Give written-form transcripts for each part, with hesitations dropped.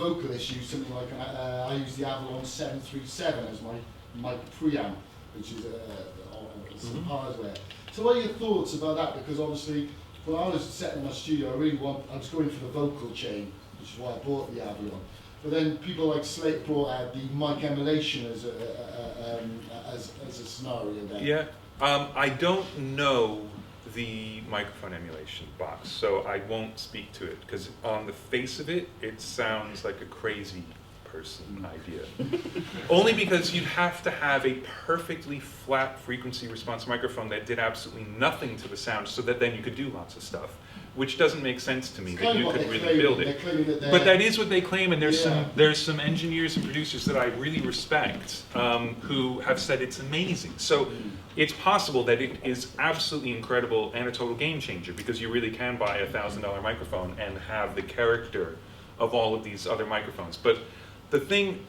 vocalist use something like, I use the Avalon 737 as my preamp, which is some hardware. So what are your thoughts about that? Because obviously, when I was setting my studio, I was going for the vocal chain, which is why I bought the Avalon. But then people like Slate brought out the mic emulation as a scenario there. Yeah, I don't know the microphone emulation box, so I won't speak to it, because on the face of it, it sounds like a crazy person idea. Only because you'd have to have a perfectly flat frequency response microphone that did absolutely nothing to the sound, so that then you could do lots of stuff, which doesn't make sense to me, that you could really build it. But that is what they claim, and there's some engineers and producers that I really respect who have said it's amazing. So it's possible that it is absolutely incredible and a total game changer, because you really can buy a $1,000 microphone and have the character of all of these other microphones. But the thing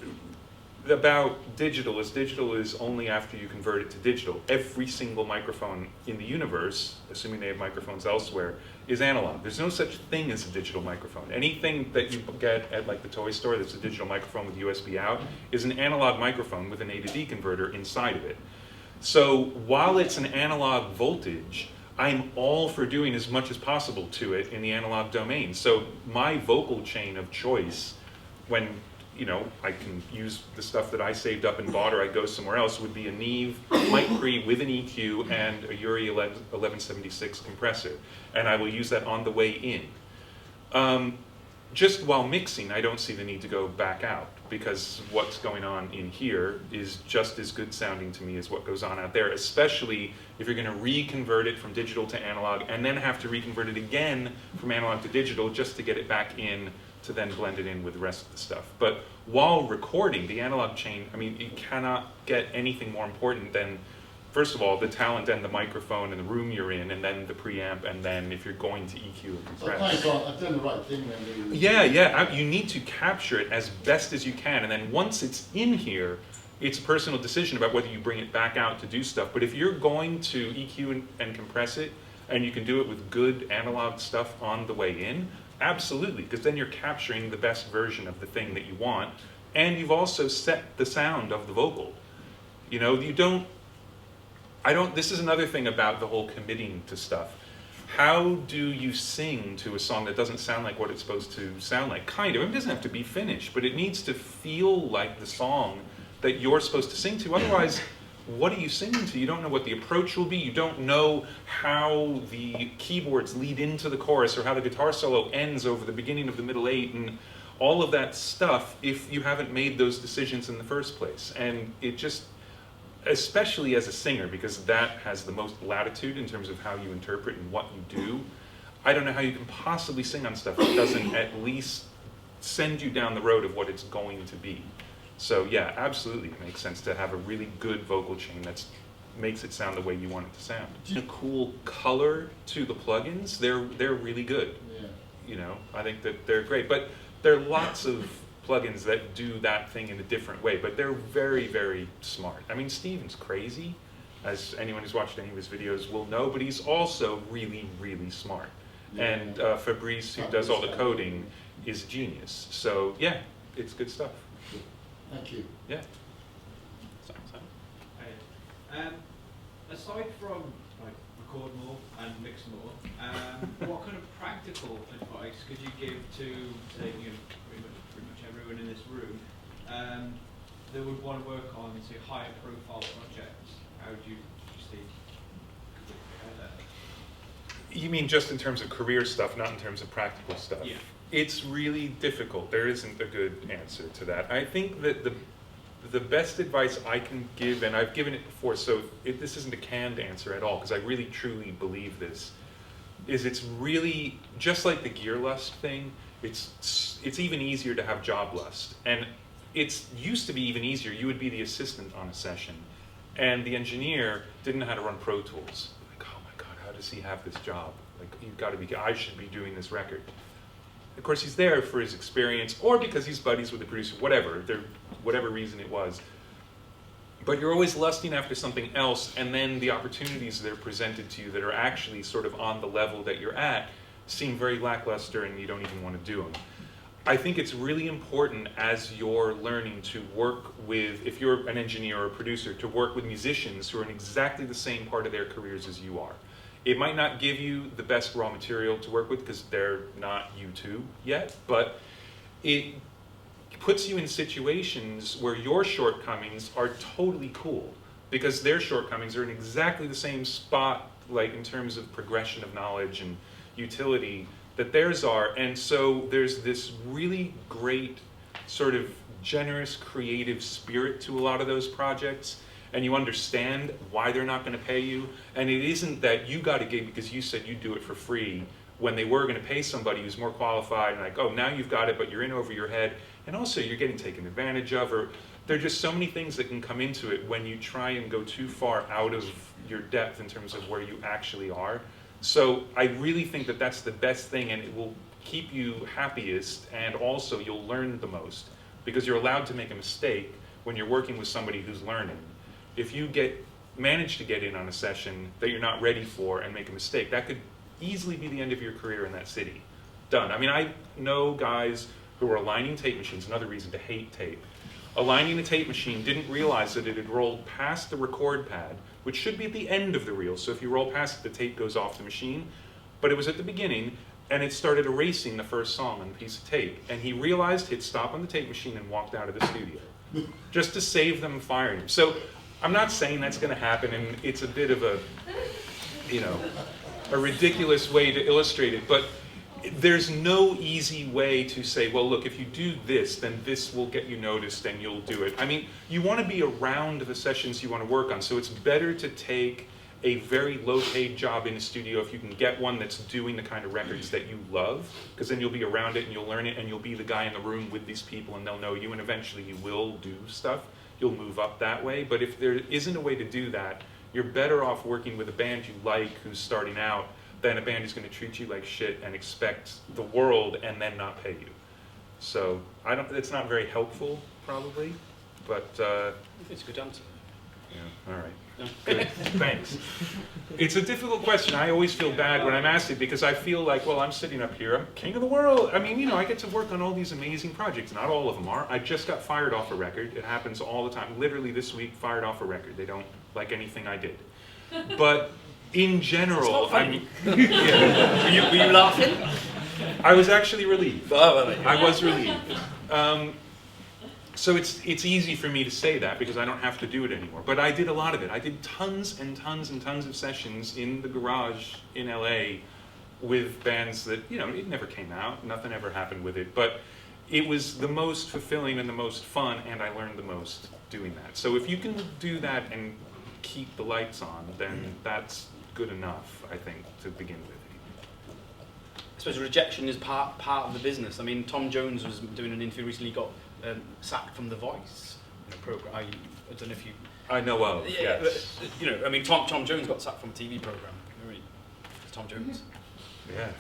about digital is only after you convert it to digital. Every single microphone in the universe, assuming they have microphones elsewhere, is analog. There's no such thing as a digital microphone. Anything that you get at like the toy store that's a digital microphone with USB out is an analog microphone with an A to D converter inside of it. So while it's an analog voltage, I'm all for doing as much as possible to it in the analog domain. So my vocal chain of choice, when I can use the stuff that I saved up and bought, or I go somewhere else, would be a Neve mic pre with an EQ and a Uri 1176 compressor. And I will use that on the way in. Just while mixing, I don't see the need to go back out, because what's going on in here is just as good sounding to me as what goes on out there, especially if you're going to reconvert it from digital to analog and then have to reconvert it again from analog to digital just to get it back in to then blend it in with the rest of the stuff. But while recording, the analog chain, I mean, you cannot get anything more important than, first of all, the talent and the microphone and the room you're in, and then the preamp, and then if you're going to EQ and compress. So I've done the right thing then. Really. Yeah, you need to capture it as best as you can, and then once it's in here, it's a personal decision about whether you bring it back out to do stuff. But if you're going to EQ and compress it, and you can do it with good analog stuff on the way in, absolutely, because then you're capturing the best version of the thing that you want, and you've also set the sound of the vocal. This is another thing about the whole committing to stuff. How do you sing to a song that doesn't sound like what it's supposed to sound like? Kind of. It doesn't have to be finished, but it needs to feel like the song that you're supposed to sing to. Otherwise, what are you singing to? You don't know what the approach will be. You don't know how the keyboards lead into the chorus, or how the guitar solo ends over the beginning of the middle eight, and all of that stuff if you haven't made those decisions in the first place. And it just, especially as a singer, because that has the most latitude in terms of how you interpret and what you do, I don't know how you can possibly sing on stuff that doesn't at least send you down the road of what it's going to be. So yeah, absolutely, it makes sense to have a really good vocal chain that makes it sound the way you want it to sound. A cool color to the plugins, they're really good. Yeah. I think that they're great. But there are lots of plugins that do that thing in a different way, but they're very, very smart. I mean, Steven's crazy, as anyone who's watched any of his videos will know, but he's also really, really smart. Yeah. And Fabrice, who does all the coding, is a genius. So yeah, it's good stuff. Thank you. Yeah. Aside from record more and mix more, what kind of practical advice could you give to, say, pretty much everyone in this room that would want to work on, say, higher profile projects? How would you see that? You mean just in terms of career stuff, not in terms of practical stuff? Yeah. It's really difficult. There isn't a good answer to that. I think that the best advice I can give, and I've given it before, so this isn't a canned answer at all, because I really truly believe this, is it's really, just like the gear lust thing, it's even easier to have job lust. And it's used to be even easier. You would be the assistant on a session, and the engineer didn't know how to run Pro Tools. Like, oh my God, how does he have this job? Like, you've got to be, I should be doing this record. Of course, he's there for his experience, or because he's buddies with the producer, whatever reason it was. But you're always lusting after something else, and then the opportunities that are presented to you that are actually sort of on the level that you're at seem very lackluster, and you don't even want to do them. I think it's really important as you're learning to work with, if you're an engineer or a producer, to work with musicians who are in exactly the same part of their careers as you are. It might not give you the best raw material to work with because they're not U2 yet, but it puts you in situations where your shortcomings are totally cool because their shortcomings are in exactly the same spot, like in terms of progression of knowledge and utility that theirs are. And so there's this really great sort of generous creative spirit to a lot of those projects, and you understand why they're not going to pay you. And it isn't that you got a gig because you said you'd do it for free when they were going to pay somebody who's more qualified, and like, oh, now you've got it, but you're in over your head, and also you're getting taken advantage of, or there are just so many things that can come into it when you try and go too far out of your depth in terms of where you actually are. So I really think that that's the best thing, and it will keep you happiest, and also you'll learn the most because you're allowed to make a mistake when you're working with somebody who's learning. If you manage to get in on a session that you're not ready for and make a mistake, that could easily be the end of your career in that city. Done. I mean, I know guys who are aligning tape machines, another reason to hate tape. Aligning a tape machine, didn't realize that it had rolled past the record pad, which should be at the end of the reel. So if you roll past it, the tape goes off the machine. But it was at the beginning, and it started erasing the first song on the piece of tape. And he realized he'd stop on the tape machine and walked out of the studio, just to save them firing him. So I'm not saying that's going to happen, and it's a bit of a, a ridiculous way to illustrate it, but there's no easy way to say, well, look, if you do this, then this will get you noticed and you'll do it. I mean, you want to be around the sessions you want to work on, so it's better to take a very low-paid job in a studio if you can get one that's doing the kind of records that you love, because then you'll be around it and you'll learn it and you'll be the guy in the room with these people and they'll know you, and eventually you will do stuff. You'll move up that way. But if there isn't a way to do that, you're better off working with a band you like who's starting out than a band who's going to treat you like shit and expect the world and then not pay you. So it's not very helpful, probably, but it's a good answer. Yeah, all right. Good. Thanks. It's a difficult question. I always feel bad when I'm asked it because I feel like, well, I'm sitting up here, I'm king of the world. I mean, I get to work on all these amazing projects. Not all of them are. I just got fired off a record. It happens all the time. Literally this week, fired off a record. They don't like anything I did. But in general, were you laughing? I was actually relieved. I was relieved. So it's easy for me to say that because I don't have to do it anymore. But I did a lot of it. I did tons and tons and tons of sessions in the garage in LA with bands that, it never came out. Nothing ever happened with it. But it was the most fulfilling and the most fun, and I learned the most doing that. So if you can do that and keep the lights on, then that's good enough, I think, to begin with. I suppose rejection is part of the business. I mean, Tom Jones was doing an interview recently, got sacked from The Voice program. I don't know if you... I know of, yes. I mean, Tom Jones got sacked from a TV program. Tom Jones. Yeah.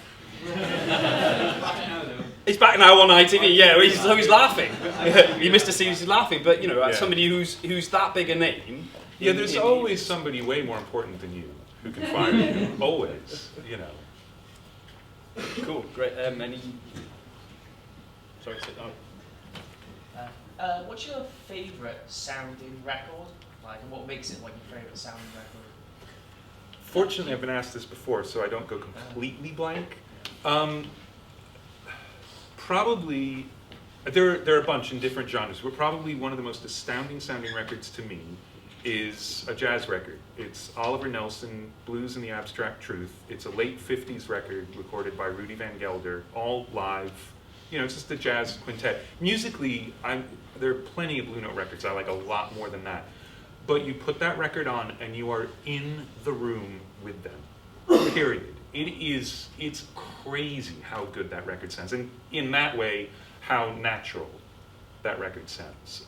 He's back now on ITV. Yeah, so he's laughing. He missed a series, he's laughing. But as somebody who's that big a name. Yeah, there's always somebody way more important than you who can fire you. Always, Cool, great. Any? Sorry, sit down. What's your favourite sounding record? Like, what makes it like your favourite sounding record? Fortunately, I've been asked this before, so I don't go completely blank. Probably, there are a bunch in different genres, but probably one of the most astounding sounding records to me is a jazz record. It's Oliver Nelson, Blues and the Abstract Truth. It's a late 50s record recorded by Rudy Van Gelder, all live. It's just a jazz quintet. Musically, there are plenty of Blue Note records I like a lot more than that. But you put that record on and you are in the room with them, period. It's crazy how good that record sounds. And in that way, how natural that record sounds.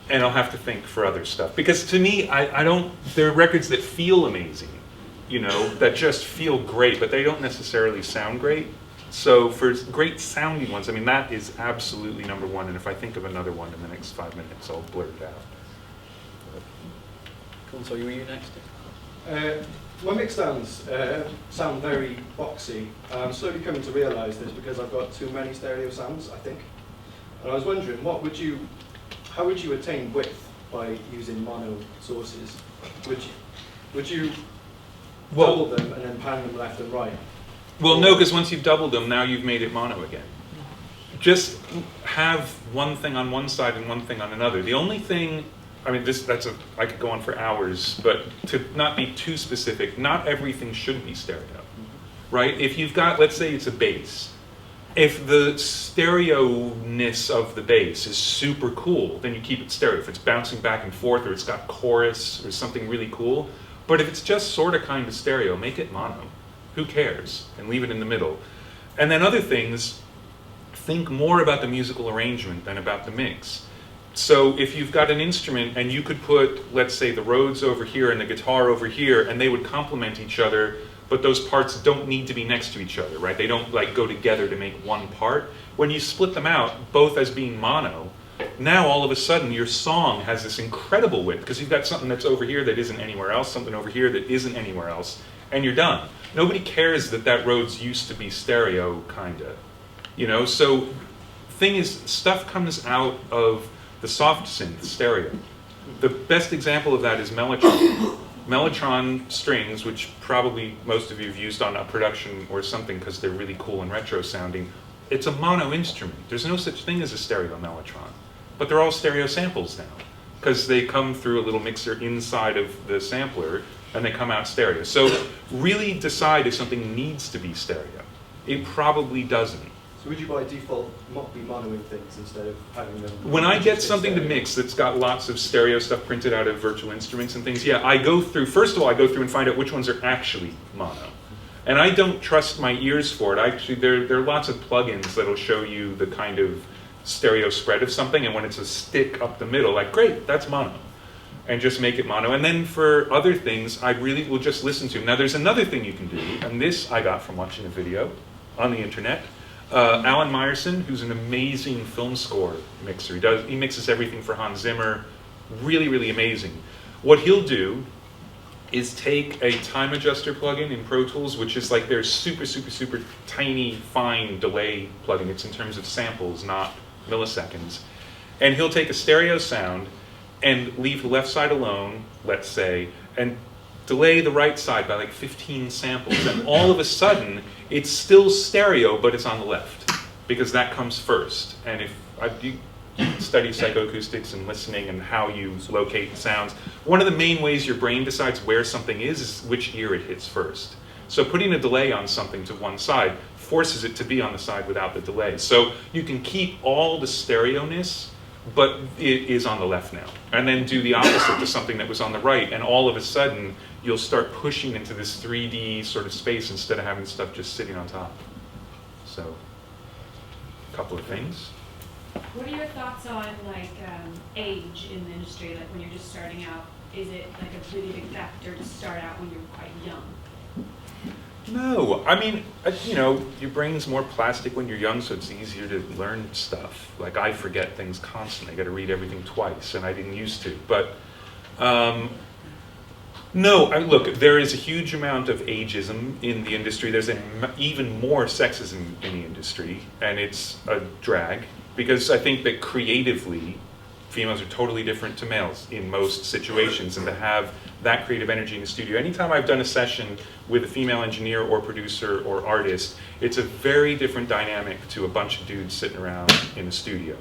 And I'll have to think for other stuff. Because to me, there are records that feel amazing, that just feel great, but they don't necessarily sound great. So for great sounding ones, I mean, that is absolutely number one. And if I think of another one in the next 5 minutes, I'll blurt it out. Cool, so were you next? My mixdowns sound very boxy. I'm slowly coming to realise this because I've got too many stereo sounds, I think. And I was wondering, how would you attain width by using mono sources? Would you double them and then pan them left and right? Well, no, because once you've doubled them, now you've made it mono again. Just have one thing on one side and one thing on another. The only thing, I mean, I could go on for hours, but to not be too specific, not everything should be stereo, right? If you've got, let's say it's a bass, if the stereo-ness of the bass is super cool, then you keep it stereo. If it's bouncing back and forth, or it's got chorus, or something really cool. But if it's just sort of kind of stereo, make it mono. Who cares? And leave it in the middle. And then other things, think more about the musical arrangement than about the mix. So if you've got an instrument and you could put, let's say, the Rhodes over here and the guitar over here, and they would complement each other, but those parts don't need to be next to each other, right? They don't like go together to make one part. When you split them out, both as being mono, now all of a sudden your song has this incredible width, because you've got something that's over here that isn't anywhere else, something over here that isn't anywhere else, and you're done. Nobody cares that Rhodes used to be stereo, kinda. You know, so thing is, stuff comes out of the soft synth stereo. The best example of that is Mellotron. Mellotron strings, which probably most of you have used on a production or something because they're really cool and retro sounding, it's a mono instrument. There's no such thing as a stereo Mellotron. But they're all stereo samples now because they come through a little mixer inside of the sampler and they come out stereo. So really decide if something needs to be stereo. It probably doesn't. So would you by default not be monoing things instead of having them? When I get something to mix that's got lots of stereo stuff printed out of virtual instruments and things, yeah, I go through, first of all, I go through and find out which ones are actually mono. And I don't trust my ears for it. Actually, there are lots of plugins that'll show you the kind of stereo spread of something, and when it's a stick up the middle, like, great, that's mono. And just make it mono. And then for other things, I really will just listen to them. Now, there's another thing you can do, and this I got from watching a video on the internet. Alan Meyerson, who's an amazing film score mixer. He mixes everything for Hans Zimmer. Really, really amazing. What he'll do is take a time adjuster plugin in Pro Tools, which is like their super, super, super tiny, fine delay plugin. It's in terms of samples, not milliseconds. And he'll take a stereo sound and leave the left side alone, let's say, and delay the right side by like 15 samples. And all of a sudden, it's still stereo, but it's on the left, because that comes first. And if you study psychoacoustics and listening and how you locate sounds, one of the main ways your brain decides where something is which ear it hits first. So putting a delay on something to one side forces it to be on the side without the delay. So you can keep all the stereo-ness, but it is on the left now. And then do the opposite to something that was on the right, and all of a sudden you'll start pushing into this 3D sort of space instead of having stuff just sitting on top. So, a couple of things. What are your thoughts on like age in the industry? Like when you're just starting out, is it like a really big factor to start out when you're quite young? No, I mean, you know, your brain's more plastic when you're young, so it's easier to learn stuff. Like I forget things constantly. I got to read everything twice, and I didn't used to. But no, look, there is a huge amount of ageism in the industry. There's even more sexism in the industry, and it's a drag. Because I think that creatively, females are totally different to males in most situations, and to have that creative energy in the studio. Anytime I've done a session with a female engineer or producer or artist, it's a very different dynamic to a bunch of dudes sitting around in a studio.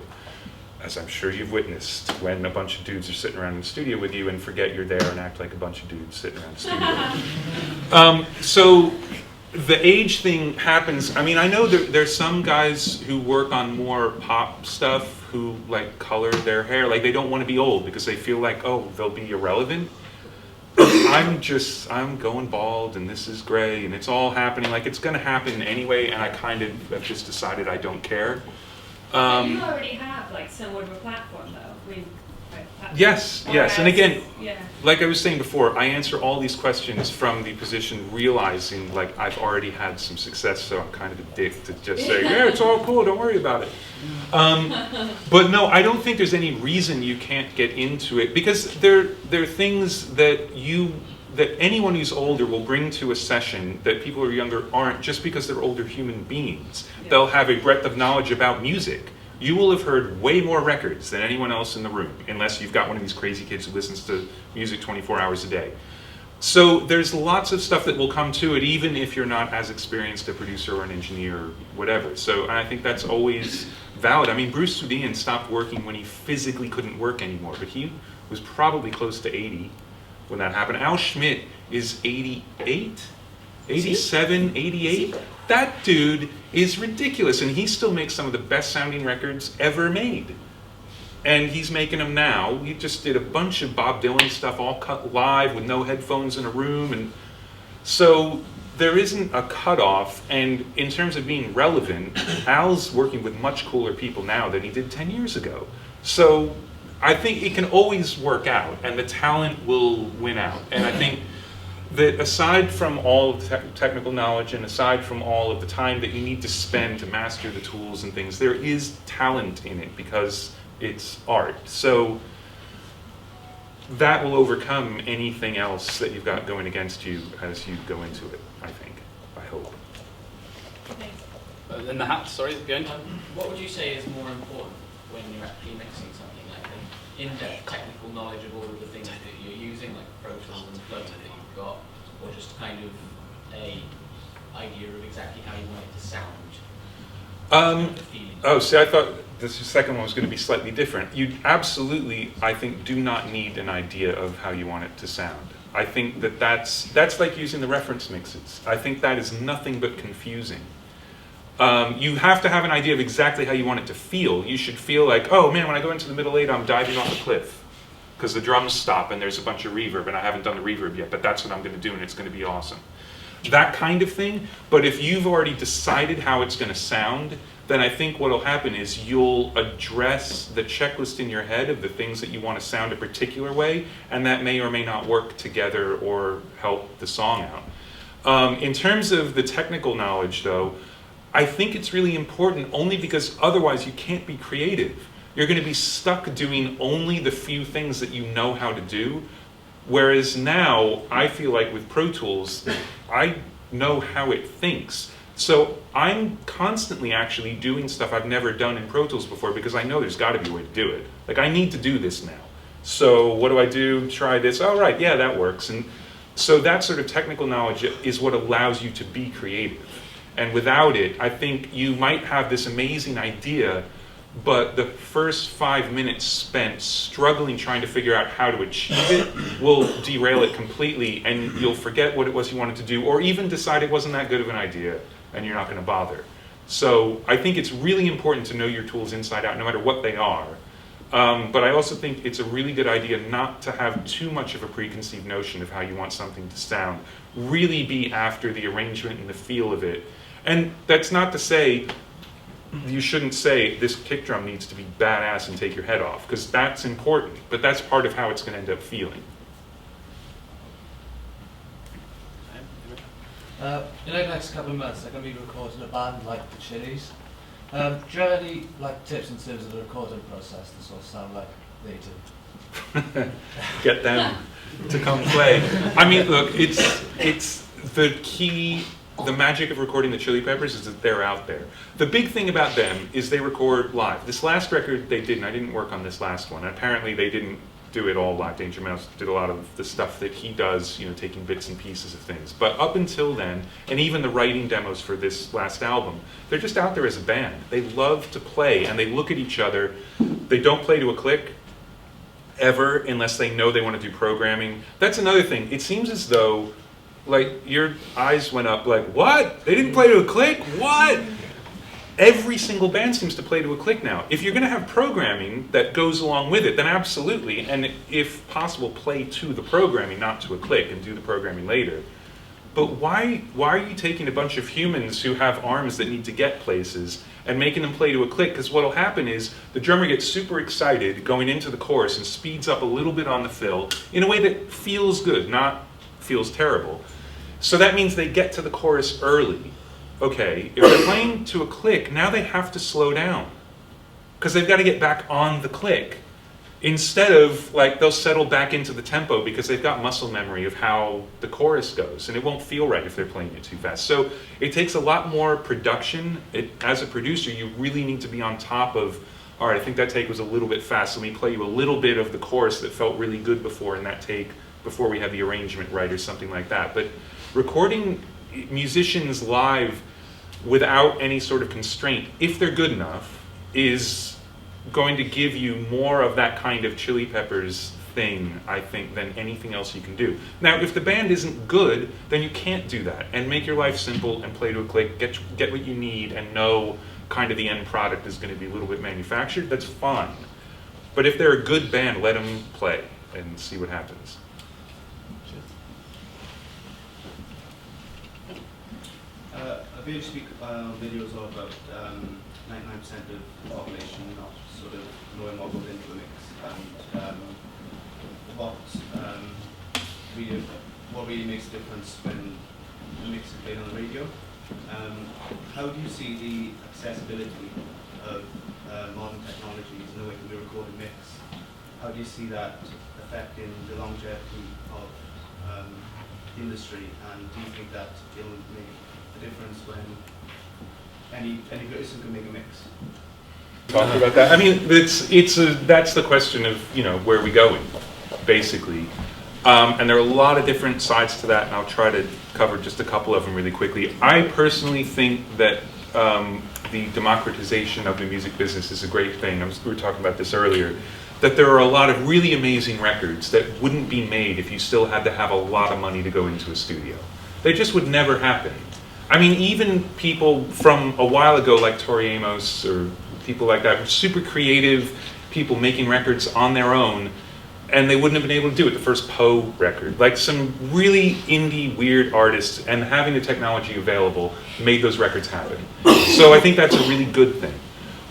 As I'm sure you've witnessed, when a bunch of dudes are sitting around in the studio with you and forget you're there and act like a bunch of dudes sitting around the studio. So the age thing happens. I mean, I know there's some guys who work on more pop stuff who like color their hair. Like they don't want to be old because they feel like, oh, they'll be irrelevant. I'm going bald and this is gray and it's all happening. Like it's going to happen anyway, and I kind of have just decided I don't care. You already have like somewhat of a platform though. I mean, yes, and again, yeah. like I was saying before, I answer all these questions from the position realizing like I've already had some success, so I'm kind of a dick to just say, yeah, it's all cool, don't worry about it. But no, I don't think there's any reason you can't get into it, because there are things that you that anyone who's older will bring to a session that people who are younger aren't, just because they're older human beings. Yeah. They'll have a breadth of knowledge about music. You will have heard way more records than anyone else in the room, unless you've got one of these crazy kids who listens to music 24 hours a day. So there's lots of stuff that will come to it, even if you're not as experienced a producer or an engineer or whatever. So I think that's always valid. I mean, Bruce Swedien stopped working when he physically couldn't work anymore, but he was probably close to 80 when that happened. Al Schmidt is 88, 87, 88. That dude is ridiculous, and he still makes some of the best sounding records ever made. And he's making them now. He just did a bunch of Bob Dylan stuff, all cut live with no headphones in a room. And so there isn't a cutoff. And in terms of being relevant, Al's working with much cooler people now than he did 10 years ago. So I think it can always work out, and the talent will win out. And I think that aside from all of the technical knowledge and aside from all of the time that you need to spend to master the tools and things, there is talent in it because it's art. So that will overcome anything else that you've got going against you as you go into it, I think. I hope. Thanks. In the hat, sorry, again. What would you say is more important when you're actually mixing something, like the in-depth technical knowledge of all of the things that you're using, like Pro Tools and plugins that you've got, or just kind of a idea of exactly how you want it to sound? The feeling. Oh, see, I thought the second one was going to be slightly different. You absolutely, I think, do not need an idea of how you want it to sound. I think that that's like using the reference mixes. I think that is nothing but confusing. You have to have an idea of exactly how you want it to feel. You should feel like, oh man, when I go into the middle eight, I'm diving off a cliff because the drums stop and there's a bunch of reverb and I haven't done the reverb yet, but that's what I'm going to do and it's going to be awesome. That kind of thing. But if you've already decided how it's going to sound, then I think what will happen is you'll address the checklist in your head of the things that you want to sound a particular way, and that may or may not work together or help the song out. In terms of the technical knowledge, though, I think it's really important only because otherwise you can't be creative. You're going to be stuck doing only the few things that you know how to do, whereas now I feel like with Pro Tools, I know how it thinks. So I'm constantly actually doing stuff I've never done in Pro Tools before because I know there's got to be a way to do it. Like, I need to do this now. So what do? Try this. Oh, right, yeah, that works. And so that sort of technical knowledge is what allows you to be creative. And without it, I think you might have this amazing idea, but the first 5 minutes spent struggling trying to figure out how to achieve it will derail it completely, and you'll forget what it was you wanted to do, or even decide it wasn't that good of an idea, and you're not going to bother. So I think it's really important to know your tools inside out, no matter what they are. But I also think it's a really good idea not to have too much of a preconceived notion of how you want something to sound. Really be after the arrangement and the feel of it. And that's not to say you shouldn't say this kick drum needs to be badass and take your head off, because that's important, but that's part of how it's going to end up feeling. In the next couple of months, they're going to be recording a band like the Chili's. Do you have any tips in terms of the recording process to sort of sound like they do? Get them to come play. I mean, look, it's the key. The magic of recording the Chili Peppers is that they're out there. The big thing about them is they record live. This last record they didn't. I didn't work on this last one. Apparently they didn't do it all live. Danger Mouse did a lot of the stuff that he does, taking bits and pieces of things. But up until then, and even the writing demos for this last album, they're just out there as a band. They love to play, and they look at each other. They don't play to a click, ever, unless they know they want to do programming. That's another thing. It seems as though, like, your eyes went up like, what? They didn't play to a click? What? Every single band seems to play to a click now. If you're going to have programming that goes along with it, then absolutely, and if possible, play to the programming, not to a click, and do the programming later. But why are you taking a bunch of humans who have arms that need to get places and making them play to a click? Because what will happen is the drummer gets super excited going into the chorus and speeds up a little bit on the fill in a way that feels good, not feels terrible. So that means they get to the chorus early. Okay, if they're playing to a click, now they have to slow down because they've got to get back on the click. instead of, like, they'll settle back into the tempo because they've got muscle memory of how the chorus goes, and it won't feel right if they're playing it too fast. So it takes a lot more production. As a producer, you really need to be on top of, all right, I think that take was a little bit fast, let me play you a little bit of the chorus that felt really good before in that take, before we had the arrangement right or something like that. But recording musicians live without any sort of constraint, if they're good enough, is going to give you more of that kind of Chili Peppers thing, I think, than anything else you can do. Now, if the band isn't good, then you can't do that. And make your life simple and play to a click, get what you need, and know kind of the end product is going to be a little bit manufactured, that's fine. But if they're a good band, let them play and see what happens. I've been speak videos of about 99% of the population not sort of knowing what goes into the mix and what really makes a difference when the mix is played on the radio. How do you see the accessibility of modern technologies and the way it can be recorded mix? How do you see that affecting the longevity of the industry, and do you think that it'll make a difference when any person can make a mix? Talk about that. I mean, that's the question of, you know, where are we going, basically. And there are a lot of different sides to that, and I'll try to cover just a couple of them really quickly. I personally think that the democratization of the music business is a great thing. We were talking about this earlier, that there are a lot of really amazing records that wouldn't be made if you still had to have a lot of money to go into a studio. They just would never happen. I mean, even people from a while ago, like Tori Amos or people like that, were super creative people making records on their own, and they wouldn't have been able to do it. The first Poe record, like some really indie, weird artists, and having the technology available made those records happen. So I think that's a really good thing.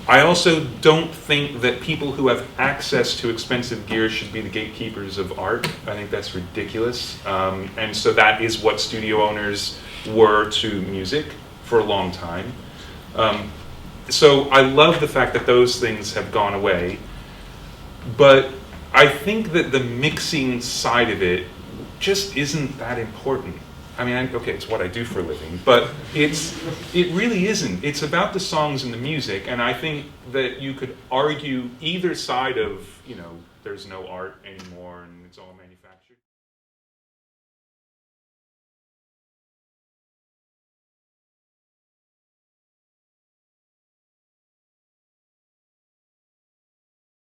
I also don't think that people who have access to expensive gear should be the gatekeepers of art. I think that's ridiculous. And so that is what studio owners were to music for a long time. So I love the fact that those things have gone away. But I think that the mixing side of it just isn't that important. I mean, okay, it's what I do for a living, but it really isn't. It's about the songs and the music, and I think that you could argue either side of, you know, there's no art anymore and it's all manufactured.